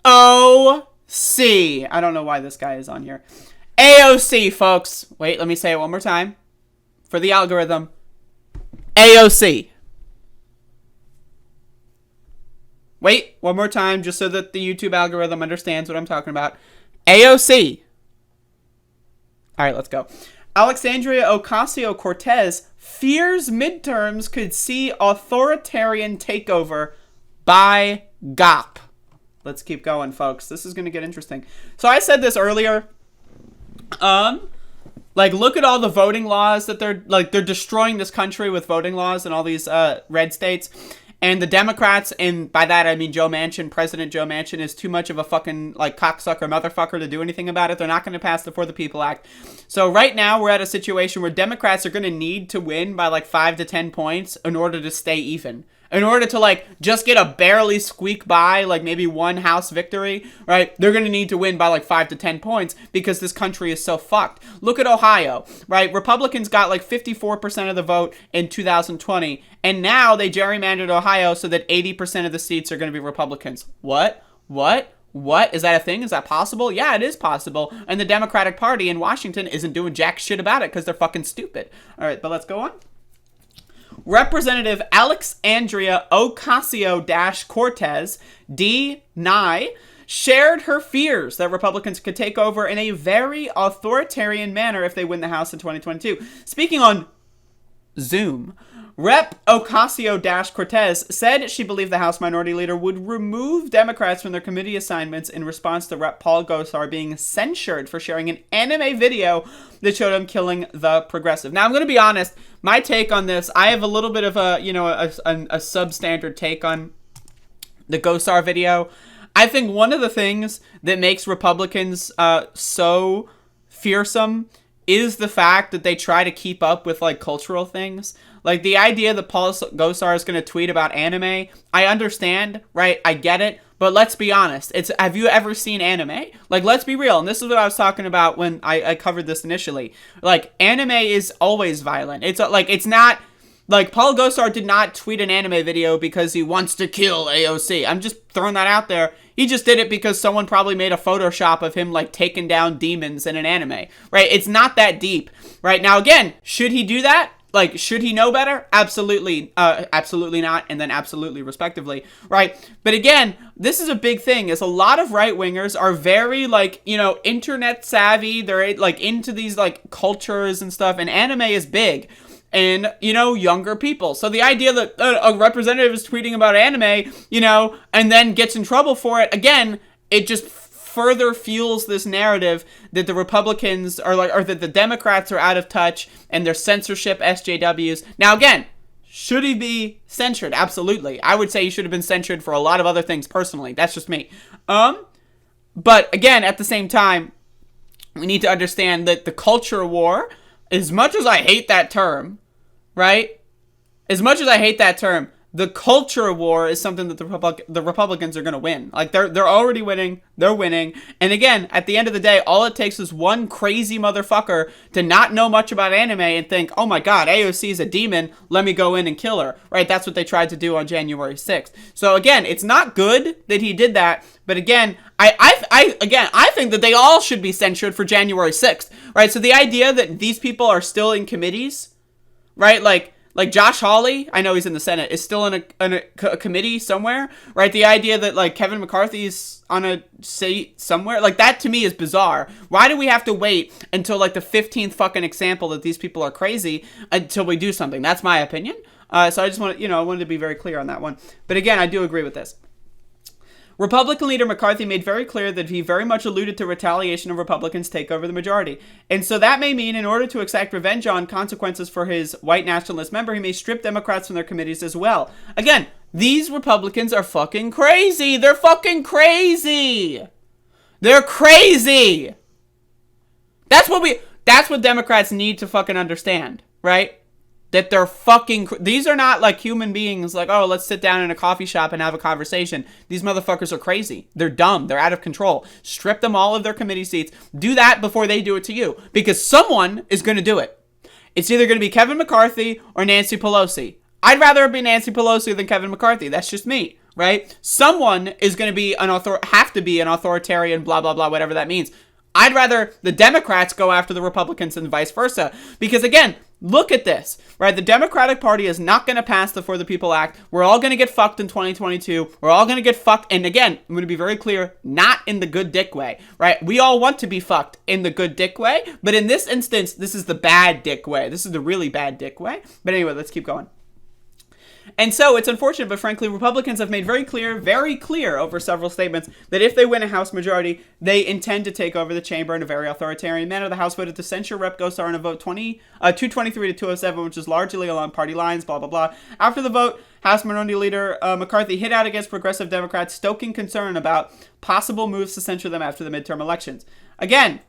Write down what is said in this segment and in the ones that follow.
AOC. I don't know why this guy is on here. AOC, folks. Wait, let me say it one more time. For the algorithm. AOC. Wait, one more time, just so that the YouTube algorithm understands what I'm talking about. AOC. All right, let's go. Alexandria Ocasio-Cortez fears midterms could see authoritarian takeover by GOP. Let's keep going, folks. This is going to get interesting. So I said this earlier. Look at all the voting laws that they're destroying this country with voting laws in all these red states. And the Democrats, and by that I mean Joe Manchin, President Joe Manchin, is too much of a fucking, cocksucker motherfucker to do anything about it. They're not going to pass the For the People Act. So right now, we're at a situation where Democrats are going to need to win by, 5 to 10 points in order to stay even. In order to, just get a barely squeak by, maybe one House victory, right? They're going to need to win by, 5 to 10 points because this country is so fucked. Look at Ohio, right? Republicans got, 54% of the vote in 2020, and now they gerrymandered Ohio so that 80% of the seats are going to be Republicans. What? Is that a thing? Is that possible? Yeah, it is possible. And the Democratic Party in Washington isn't doing jack shit about it because they're fucking stupid. All right, but let's go on. Representative Alexandria Ocasio-Cortez, D9, shared her fears that Republicans could take over in a very authoritarian manner if they win the House in 2022. Speaking on Zoom, Rep. Ocasio-Cortez said she believed the House Minority Leader would remove Democrats from their committee assignments in response to Rep. Paul Gosar being censured for sharing an anime video that showed him killing the progressive. Now, I'm going to be honest. My take on this, I have a little bit of a substandard take on the Gosar video. I think one of the things that makes Republicans so fearsome is the fact that they try to keep up with cultural things. The idea that Paul Gosar is going to tweet about anime, I understand, right? I get it. But let's be honest. Have you ever seen anime? Let's be real. And this is what I was talking about when I covered this initially. Anime is always violent. It's not... Paul Gosar did not tweet an anime video because he wants to kill AOC. I'm just throwing that out there. He just did it because someone probably made a Photoshop of him, taking down demons in an anime. Right? It's not that deep. Right? Now, again, should he do that? Should he know better? Absolutely. Absolutely not. And then absolutely, respectively. Right? But again, this is a big thing. Is a lot of right-wingers are very, internet savvy. They're, into these, cultures and stuff. And anime is big. And, younger people. So the idea that a representative is tweeting about anime, and then gets in trouble for it, again, it just further fuels this narrative that the Republicans are or that the Democrats are out of touch and they're censorship SJWs. Now, again, should he be censured? Absolutely. I would say he should have been censured for a lot of other things personally. That's just me. But again, at the same time, we need to understand that the culture war, as much as I hate that term, right? As much as I hate that term, the culture war is something that the Republicans are going to win. They're already winning. They're winning. And again, at the end of the day, all it takes is one crazy motherfucker to not know much about anime and think, oh my God, AOC is a demon. Let me go in and kill her. Right? That's what they tried to do on January 6th. So again, it's not good that he did that. But again, I think that they all should be censured for January 6th. Right? So the idea that these people are still in committees, right? Like Josh Hawley, I know he's in the Senate, is still in a committee somewhere, right? The idea that, Kevin McCarthy's on a seat somewhere, that to me is bizarre. Why do we have to wait until, the 15th fucking example that these people are crazy until we do something? That's my opinion. So I just want to, I wanted to be very clear on that one. But again, I do agree with this. Republican leader McCarthy made very clear that he very much alluded to retaliation of Republicans take over the majority. And so that may mean in order to exact revenge on consequences for his white nationalist member, he may strip Democrats from their committees as well. Again, these Republicans are fucking crazy. They're fucking crazy. They're crazy. That's what Democrats need to fucking understand, right? That they're fucking... These are not human beings oh, let's sit down in a coffee shop and have a conversation. These motherfuckers are crazy. They're dumb. They're out of control. Strip them all of their committee seats. Do that before they do it to you. Because someone is going to do it. It's either going to be Kevin McCarthy or Nancy Pelosi. I'd rather it be Nancy Pelosi than Kevin McCarthy. That's just me. right? Someone is going to be have to be an authoritarian, blah, blah, blah, whatever that means. I'd rather the Democrats go after the Republicans and vice versa. Because again, look at this, right? The Democratic Party is not going to pass the For the People Act. We're all going to get fucked in 2022. We're all going to get fucked. And again, I'm going to be very clear, not in the good dick way, right? We all want to be fucked in the good dick way. But in this instance, this is the bad dick way. This is the really bad dick way. But anyway, let's keep going. And so it's unfortunate, but frankly, Republicans have made very clear over several statements that if they win a House majority, they intend to take over the chamber in a very authoritarian manner. The House voted to censure Rep. Gosar in a vote 223 to 207, which is largely along party lines, blah, blah, blah. After the vote, House Minority Leader McCarthy hit out against progressive Democrats, stoking concern about possible moves to censure them after the midterm elections. Again,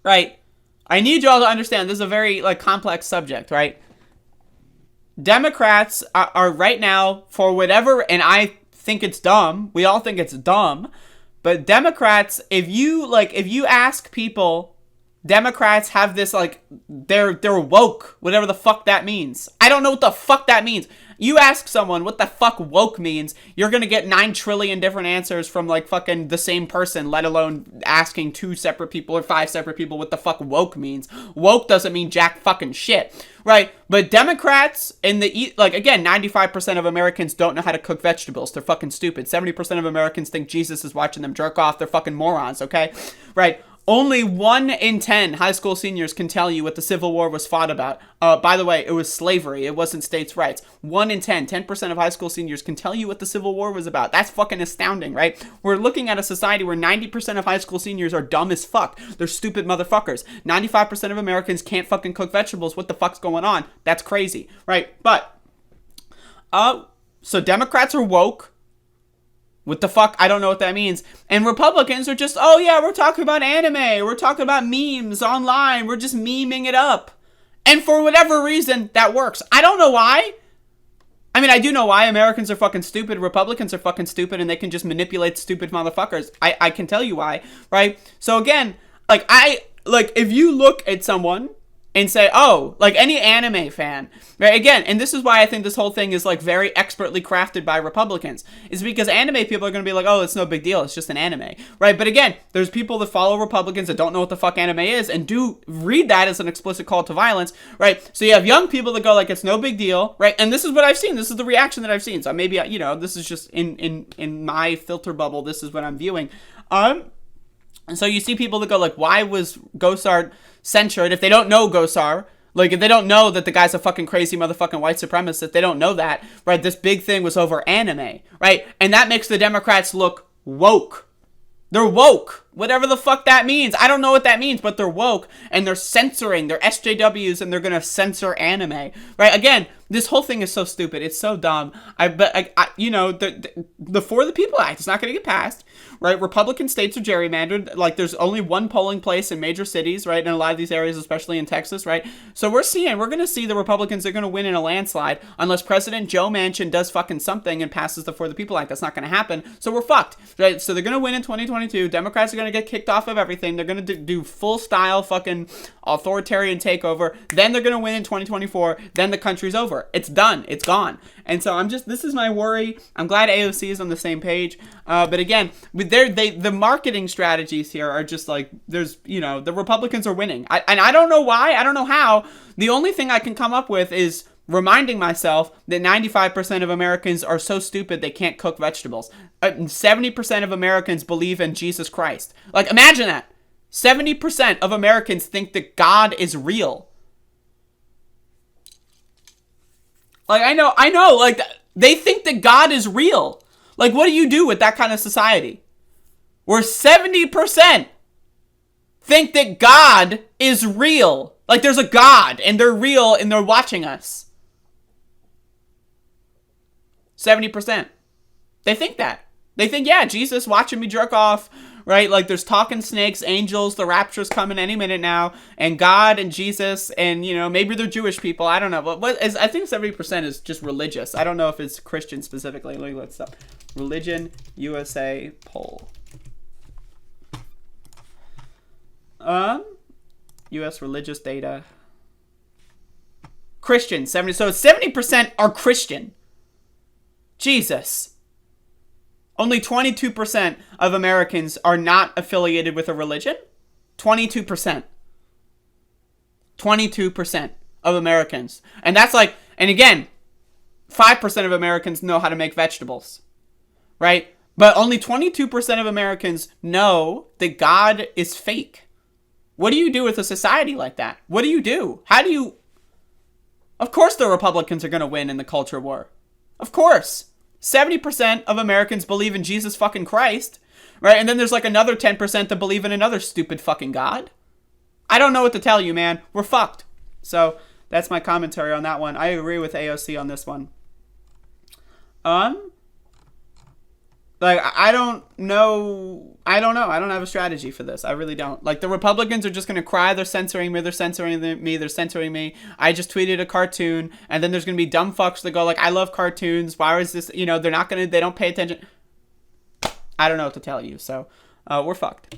right, I need you all to understand this is a very complex subject, right? Democrats are right now, for whatever, and I think it's dumb. We all think it's dumb. But Democrats, if you ask people, Democrats have this, they're woke, whatever the fuck that means. I don't know what the fuck that means. You ask someone what the fuck woke means, you're gonna get 9 trillion different answers from fucking the same person, let alone asking 2 separate people or 5 separate people what the fuck woke means. Woke doesn't mean jack fucking shit, right? But Democrats in the, again, 95% of Americans don't know how to cook vegetables. They're fucking stupid. 70% of Americans think Jesus is watching them jerk off. They're fucking morons, okay? Right? Only 1 in 10 high school seniors can tell you what the Civil War was fought about. By the way, it was slavery. It wasn't states' rights. 1 in 10% of high school seniors can tell you what the Civil War was about. That's fucking astounding, right? We're looking at a society where 90% of high school seniors are dumb as fuck. They're stupid motherfuckers. 95% of Americans can't fucking cook vegetables. What the fuck's going on? That's crazy, right? But, so Democrats are woke. What the fuck? I don't know what that means. And Republicans are just, oh yeah, we're talking about anime. We're talking about memes online. We're just memeing it up. And for whatever reason, that works. I don't know why. I mean, I do know why. Americans are fucking stupid. Republicans are fucking stupid, and they can just manipulate stupid motherfuckers. I can tell you why, right? So again, if you look at someone and say, oh, any anime fan, right? Again, and this is why I think this whole thing is very expertly crafted by Republicans, is because anime people are going to be like, oh, it's no big deal, it's just an anime, right? But again, there's people that follow Republicans that don't know what the fuck anime is and do read that as an explicit call to violence, right? So you have young people that go it's no big deal, right? And this is what I've seen. This is the reaction that I've seen. So maybe, this is just in my filter bubble, this is what I'm viewing. And so you see people that go why was Gosar censored? If they don't know Gosar, if they don't know that the guy's a fucking crazy motherfucking white supremacist, if they don't know that, right, this big thing was over anime, right? And that makes the Democrats look woke. They're woke. Whatever the fuck that means. I don't know what that means, but they're woke, and they're censoring. They're SJWs, and they're gonna censor anime, right? Again, this whole thing is so stupid. It's so dumb. The For the People Act is not gonna get passed, right? Republican states are gerrymandered. There's only 1 polling place in major cities, right? In a lot of these areas, especially in Texas, right? So we're gonna see the Republicans are gonna win in a landslide unless President Joe Manchin does fucking something and passes the For the People Act. That's not gonna happen. So we're fucked, right? So they're gonna win in 2022. Democrats are gonna get kicked off of everything. They're gonna do full style fucking authoritarian takeover. Then they're gonna win in 2024. Then the country's over. It's done. It's gone. And so this is my worry. I'm glad AOC is on the same page. But again, the marketing strategies here are just the Republicans are winning. And I don't know why. I don't know how. The only thing I can come up with is reminding myself that 95% of Americans are so stupid they can't cook vegetables. 70% of Americans believe in Jesus Christ. Imagine that. 70% of Americans think that God is real. I know, they think that God is real. What do you do with that kind of society? Where 70% think that God is real. There's a God, and they're real, and they're watching us. 70%. They think that. They think, yeah, Jesus watching me jerk off, right? There's talking snakes, angels, the rapture's coming any minute now, and God and Jesus, and, maybe they're Jewish people. I don't know. But I think 70% is just religious. I don't know if it's Christian specifically. Let's stop. Religion USA poll. U.S. religious data. Christian, 70. So 70% are Christian. Jesus. Only 22% of Americans are not affiliated with a religion. 22%. 22% of Americans. And that's like, and again, 5% of Americans know how to make vegetables, right? But only 22% of Americans know that God is fake. What do you do with a society like that? What do you do? How do you... Of course the Republicans are going to win in the culture war. Of course. 70% of Americans believe in Jesus fucking Christ, right? And then there's like another 10% that believe in another stupid fucking God. I don't know what to tell you, man. We're fucked. So that's my commentary on that one. I agree with AOC on this one. Like, I don't know. I don't have a strategy for this. I really don't. Like, the Republicans are just going to cry. They're censoring me. They're censoring me. They're censoring me. I just tweeted a cartoon. And then there's going to be dumb fucks that go like, I love cartoons. Why is this? You know, they don't pay attention. I don't know what to tell you. So, we're fucked.